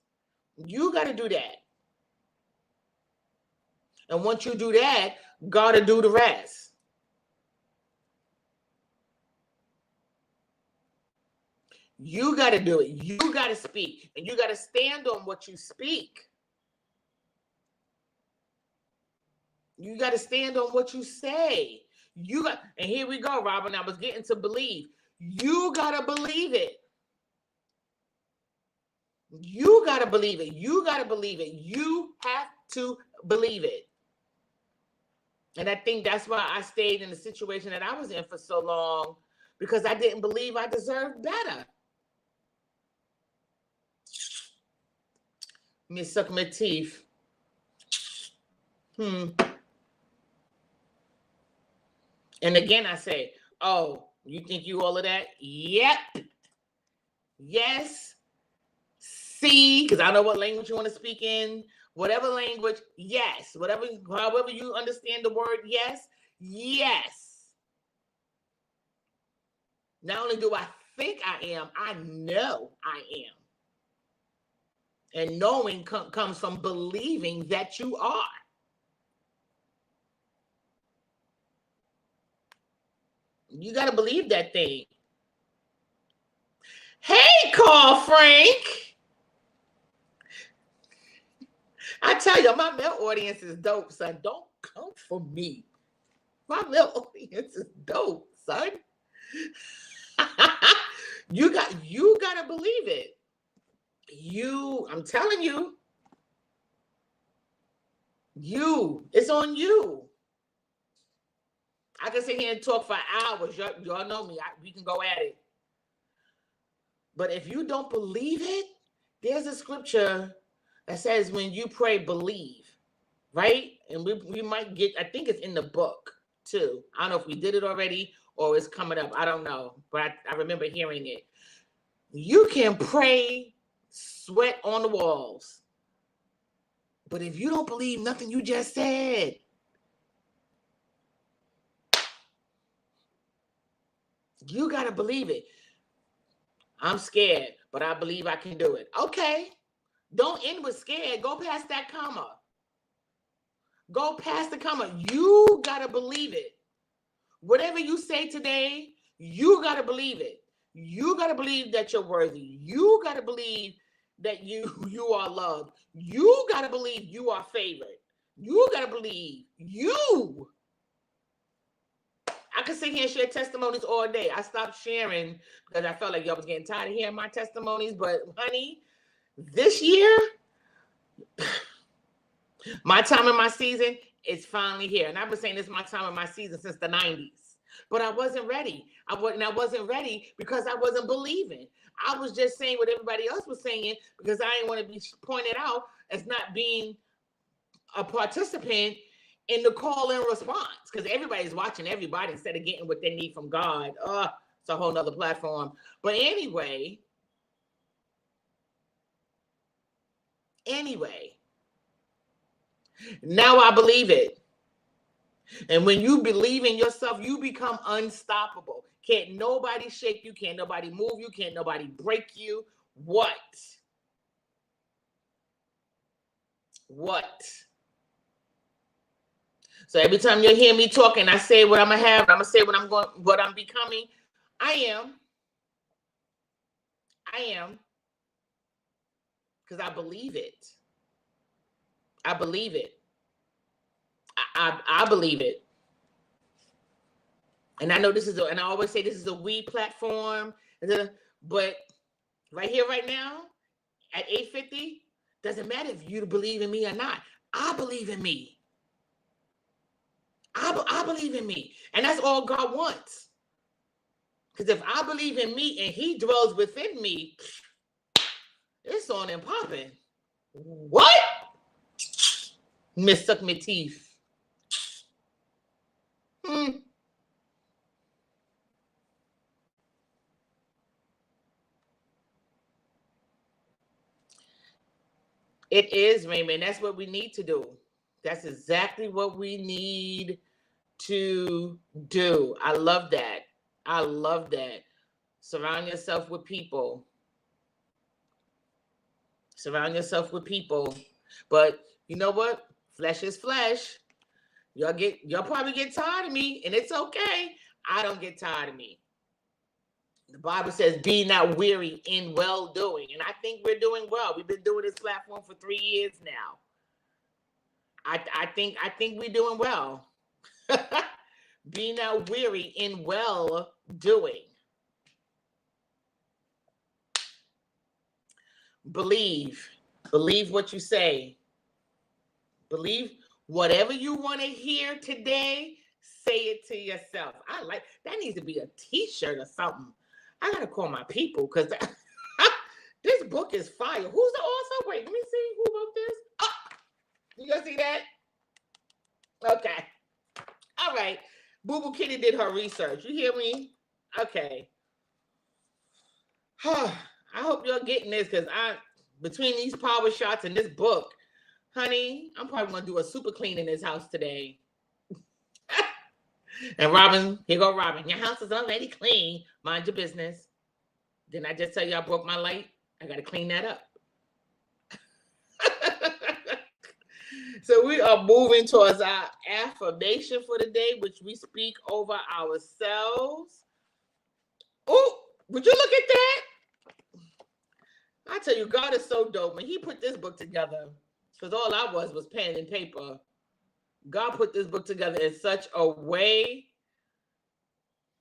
You got to do that. And once you do that, God will do the rest. You got to do it. You got to speak. And you got to stand on what you speak. You got to stand on what you say. And here we go, Robin. I was getting to believe. You got to believe it. You got to believe it. You got to believe it. You have to believe it. And I think that's why I stayed in the situation that I was in for so long, because I didn't believe I deserved better. Let me suck my teeth. And again, I say, oh, you think you all of that? Yep. Yes. See, because I know what language you want to speak in. Whatever language, yes. However you understand the word yes, yes. Not only do I think I am, I know I am. And knowing comes from believing that you are. You got to believe that thing. Hey, Carl Frank. I tell you, my male audience is dope, son. Don't come for me. My male audience is dope, son. You got to believe it. I'm telling you. It's on you. I can sit here and talk for hours. Y'all know me. We can go at it. But if you don't believe it, there's a scripture that says when you pray, believe, right? And we might get, I think it's in the book too. I don't know if we did it already or it's coming up. I don't know, but I remember hearing it. You can pray, sweat on the walls. But if you don't believe nothing you just said, you got to believe it. I'm scared, but I believe I can do it. Okay. Don't end with scared. Go past that comma. Go past the comma. You got to believe it. Whatever you say today, you got to believe it. You got to believe that you're worthy. You got to believe that you are loved. You got to believe you are favored. You got to believe you. I could sit here and share testimonies all day. I stopped sharing because I felt like y'all was getting tired of hearing my testimonies. But honey, this year, my time in my season is finally here. And I've been saying this is my time in my season since the 90s. But I wasn't ready. I wasn't ready because I wasn't believing. I was just saying what everybody else was saying because I didn't want to be pointed out as not being a participant in the call and response, because everybody's watching everybody instead of getting what they need from God. It's a whole nother platform. But anyway, now I believe it. And when you believe in yourself, you become unstoppable. Can't nobody shake you. Can't nobody move you. Can't nobody break you. What? So every time you hear me talking, I say what I'm gonna have. I'm gonna say what I'm becoming. I am, because I believe it. I believe it. I believe it. And I know this is, and I always say this is a we platform, but right here, right now, at 8:50, doesn't matter if you believe in me or not. I believe in me. I believe in me. And that's all God wants. Because if I believe in me and he dwells within me, it's on and popping. What? Miss suck my teeth. It is, Raymond. That's what we need to do. That's exactly what we need to do. I love that. I love that. Surround yourself with people. Surround yourself with people. But you know what? Flesh is flesh. Y'all probably get tired of me, and it's okay. I don't get tired of me. The Bible says, be not weary in well doing. And I think we're doing well. We've been doing this platform for 3 years now. I think we're doing well. Be not weary in well doing. Believe what you say. Believe whatever you want to hear today, say it to yourself. I like that. Needs to be a t-shirt or something. I gotta call my people because this book is fire. Who's the author? Wait, let me see who wrote this. Oh, you guys see that? Okay. All right. Boo Boo Kitty did her research. You hear me? Okay. I hope you're getting this because between these power shots and this book, honey, I'm probably gonna do a super clean in this house today. And Robin, here go Robin. Your house is already clean. Mind your business. Didn't I just tell you I broke my light? I gotta clean that up. So we are moving towards our affirmation for the day, which we speak over ourselves. Oh, would you look at that? I tell you, God is so dope. When he put this book together, because all I was pen and paper. God put this book together in such a way.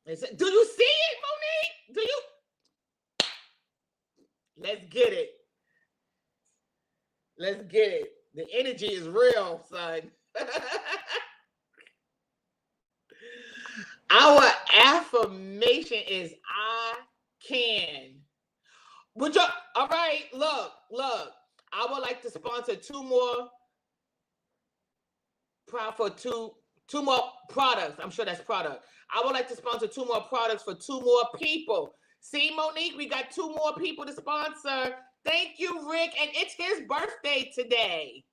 Do you see it, Monique? Do you? Let's get it. Let's get it. The energy is real, son. Our affirmation is I can. All right, look. I would like to sponsor two more products. I'm sure that's product. I would like to sponsor 2 more products for 2 more people. See, Monique, we got 2 more people to sponsor. Thank you, Rick. And it's his birthday today.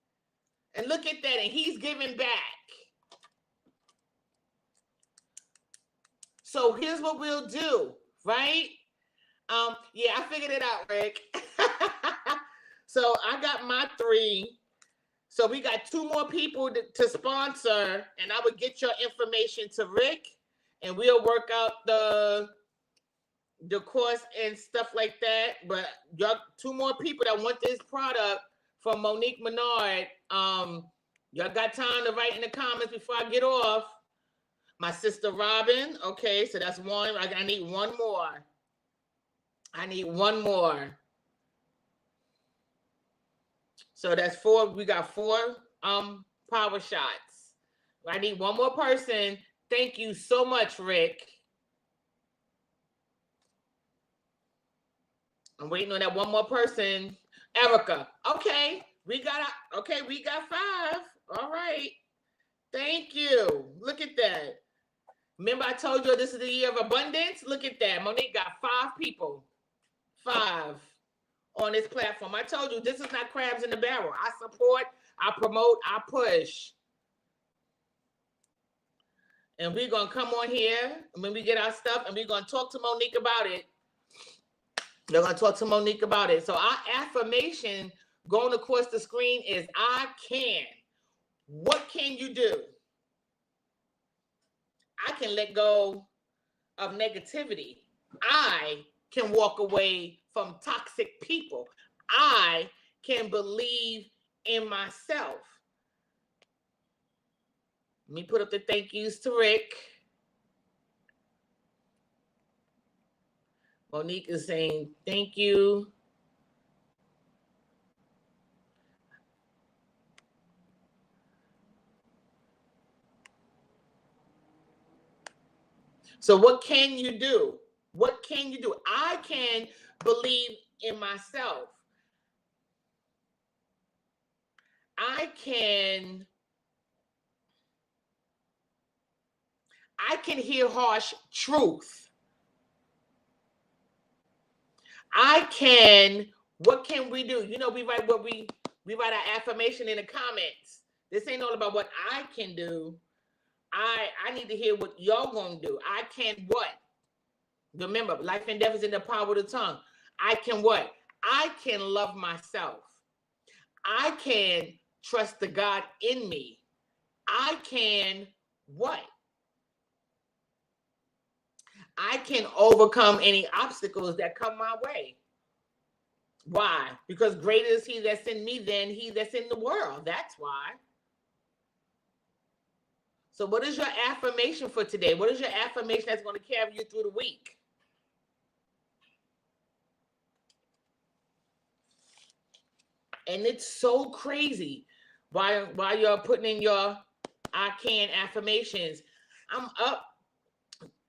And look at that. And he's giving back. So here's what we'll do, right? Yeah, I figured it out, Rick. So I got my 3. So we got 2 more people to sponsor, and I would get your information to Rick, and we'll work out the course and stuff like that. But y'all, 2 more people that want this product from Monique Menard. Y'all got time to write in the comments before I get off. My sister Robin. Okay, so that's 1. I need 1 more. I need 1 more. So that's 4. We got 4 power shots. I need 1 more person. Thank you so much, Rick. I'm waiting on that 1 more person. Erica. Okay. We got 5. All right. Thank you. Look at that. Remember I told you this is the year of abundance? Look at that. Monique got 5 people. 5. On this platform. I told you this is not crabs in the barrel. I support, I promote, I push. And we're going to come on here when we get our stuff and we're going to talk to Monique about it. They're going to talk to Monique about it. So our affirmation going across the screen is I can. What can you do? I can let go of negativity. I can walk away from toxic people. I can believe in myself. Let me put up the thank yous to Rick. Monique is saying, thank you. So what can you do? What can you do? I can believe in myself. I can hear harsh truth. What can we do? You know, we write our affirmation in the comments. This ain't all about what I can do. I need to hear what y'all gonna do. I can what? Remember, life and death is in the power of the tongue. I can what? I can love myself. I can trust the God in me. I can what? I can overcome any obstacles that come my way. Why? Because greater is he that's in me than he that's in the world. That's why. So what is your affirmation for today? What is your affirmation that's going to carry you through the week? And it's so crazy while you're putting in your I can affirmations. I'm up,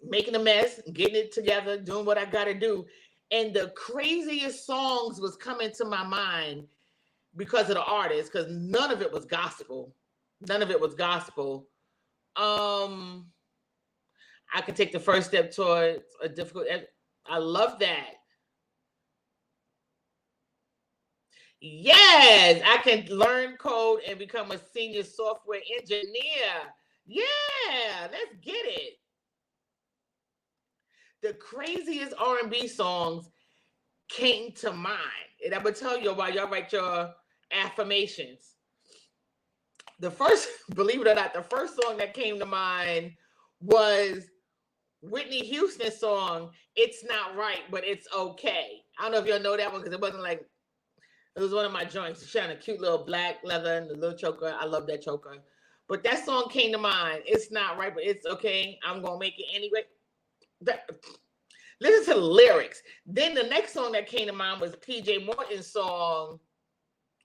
making a mess, getting it together, doing what I got to do. And the craziest songs was coming to my mind because of the artist, because none of it was gospel. None of it was gospel. I can take the first step towards a difficult. I love that. Yes, I can learn code and become a senior software engineer. Yeah, let's get it. The craziest R&B songs came to mind. And I'm going to tell you while y'all write your affirmations. The first, believe it or not, the first song that came to mind was Whitney Houston's song, It's Not Right, But It's Okay. I don't know if y'all know that one because it wasn't like, it was one of my joints. She had a cute little black leather and the little choker. I love that choker. But that song came to mind. It's not right, but it's okay. I'm going to make it anyway. Listen to the lyrics. Then the next song that came to mind was PJ Morton's song,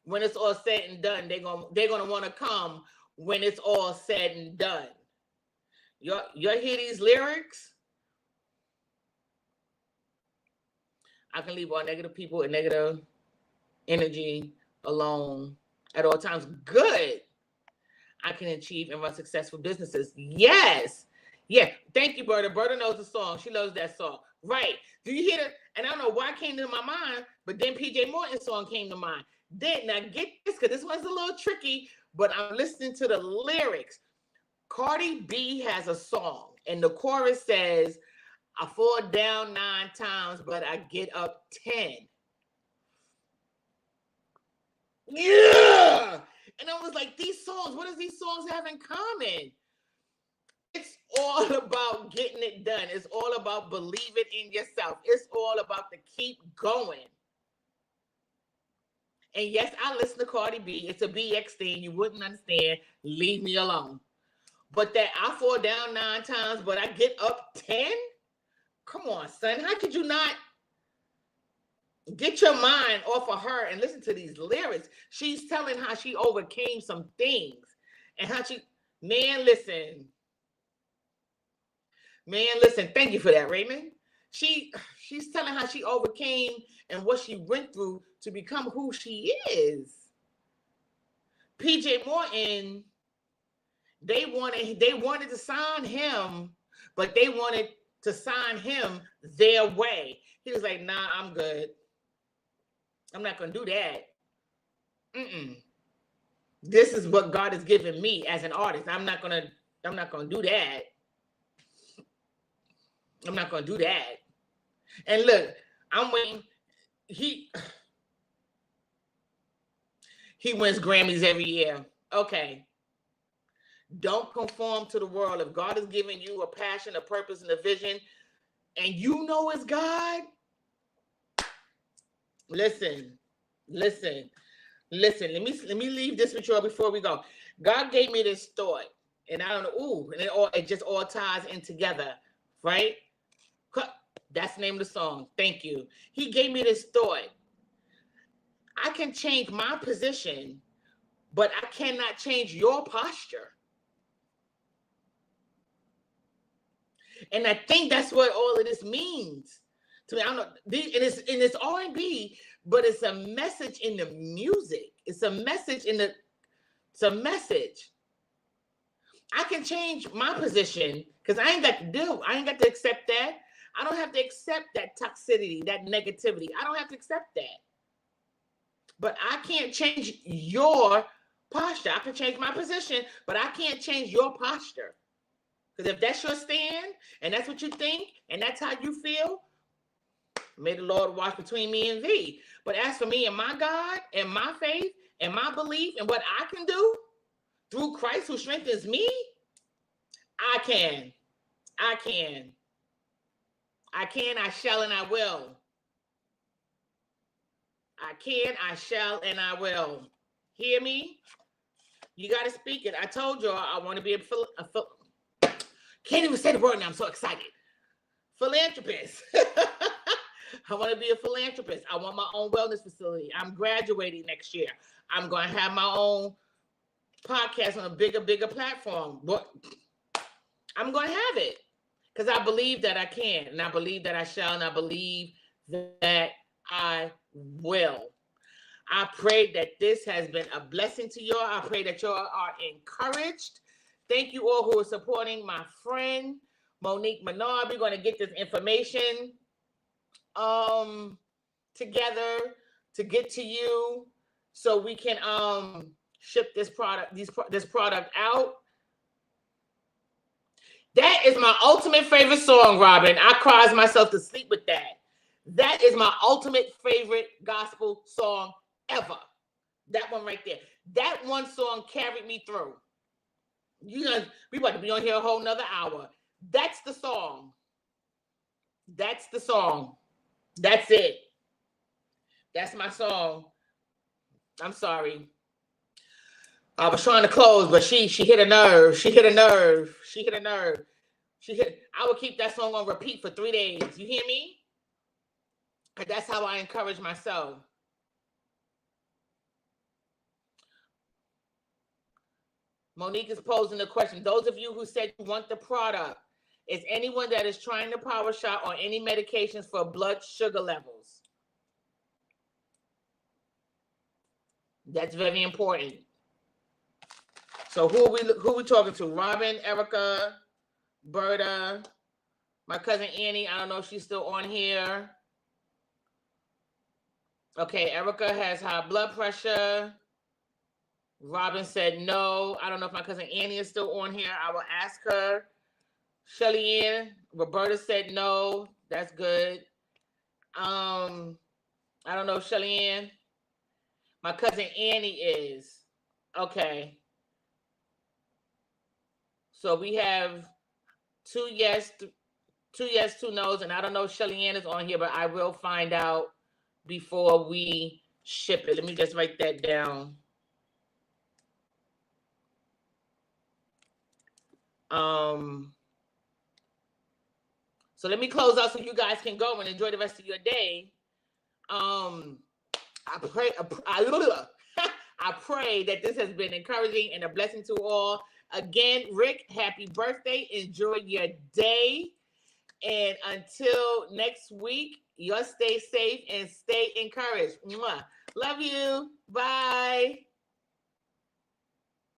When It's All Said and Done. They're gonna want to come when it's all said and done. You hear these lyrics? I can leave all negative people and negative energy alone at all times. Good. I can achieve and run successful businesses. Yes. Yeah. Thank you, Berta. Berta knows the song. She loves that song. Right. Do you hear that? And I don't know why it came to my mind, but then PJ Morton's song came to mind. Then, now get this, because this one's a little tricky, but I'm listening to the lyrics. Cardi B has a song, and the chorus says, I fall down 9 times, but I get up 10. Yeah. And I was like, these songs, what does these songs have in common? It's all about getting it done. It's all about believing in yourself. It's all about to keep going. And yes, I listen to Cardi B. It's a BX thing. You wouldn't understand. Leave me alone. But that I fall down 9 times, but I get up 10? Come on, son. How could you not get your mind off of her and listen to these lyrics? She's telling how she overcame some things. And how she, man, listen. Thank you for that, Raymond. She's telling how she overcame and what she went through to become who she is. PJ Morton, they wanted to sign him, but they wanted to sign him their way. He was like, nah, I'm good. I'm not going to do that. This is what God has given me as an artist. I'm not going to do that. I'm not going to do that. And look, I'm waiting. He wins Grammys every year. Okay. Don't conform to the world. If God has given you a passion, a purpose, and a vision, and you know it's God, listen. Let me leave this with you before we go. God gave me this thought, and I don't know. And it just all ties in together, right? That's the name of the song. Thank you. He gave me this thought. I can change my position, but I cannot change your posture. And I think that's what all of this means to me. I don't know. It's R&B, but it's a message in the music. It's a message it's a message. I can change my position because I ain't got to accept that. I don't have to accept that toxicity, that negativity. I don't have to accept that. But I can't change your posture. I can change my position, but I can't change your posture. Because if that's your stand and that's what you think and that's how you feel, may the Lord watch between me and thee. But as for me and my God and my faith and my belief and what I can do through Christ who strengthens me, I can, I shall, and I will. I can, I shall, and I will. Hear me? You got to speak it. I told you I want to be can't even say the word now. I'm so excited. Philanthropist. I want to be a philanthropist. I want my own wellness facility. I'm graduating next year. I'm going to have my own podcast on a bigger platform. But I'm going to have it because I believe that I can, and I believe that I shall, and I believe that I will. I pray that this has been a blessing to y'all. I pray that y'all are encouraged. Thank you all who are supporting my friend, Monique Menard. We're going to get this information together to get to you so we can ship this product out. That is my ultimate favorite song, Robin. I cries myself to sleep with that. That is my ultimate favorite gospel song ever. That one right there. That one song carried me through. We about to be on here a whole nother hour. That's the song. That's the song. That's it. That's my song. I'm sorry. I was trying to close, but she hit a nerve. She hit a nerve. I will keep that song on repeat for 3 days. You hear me? Because that's how I encourage myself. Monique is posing the question. Those of you who said you want the product, is anyone that is trying to power shot on any medications for blood sugar levels? That's very important. So who are we talking to? Robin, Erica, Berta, my cousin Annie. I don't know if she's still on here. Okay, Erica has high blood pressure. Robin said no. I don't know if my cousin Annie is still on here. I will ask her. Shelly Ann, Roberta said no. That's good. I don't know if Shelly Ann. My cousin Annie is. Okay. So we have 2 yes, 2 no's, and I don't know if Shelly Ann is on here, but I will find out before we ship it. Let me just write that down. So let me close out so you guys can go and enjoy the rest of your day. I pray that this has been encouraging and a blessing to all. Again, Rick, happy birthday. Enjoy your day. And until next week, y'all stay safe and stay encouraged. Mwah. Love you. Bye.